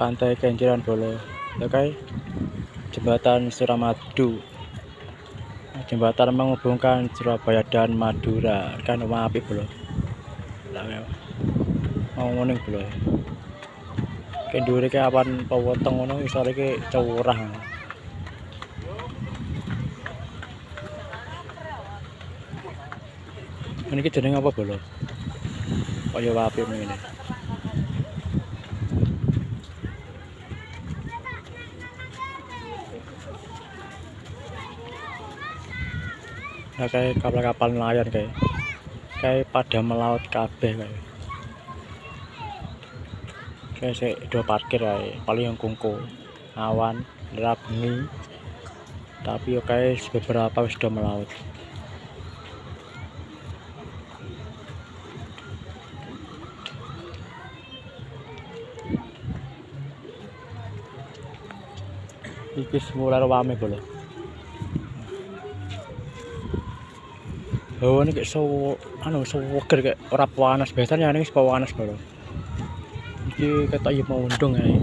Pantai Kenjeran Bolo. Oke, jembatan Suramadu. Jembatan menghubungkan Surabaya dan Madura. Kan apik bolo. Lah mau nguning bolo. Ki dhuwure ki awan peweteng ngono isore ki curah. Ini jenenge apa bolo? Kaya apik ngene. Nah, kayak kapal-kapal nelayan kayak pada melaut kabeh kayak sik do parkir kae paling yang kungku awan nderap bengi tapi kayak beberapa wis do melaut. Iki mulai rame bolo. Oh ini kayak seger kayak ora panas biasanya ini panas bolo. Iki ketok yo mau undung ae.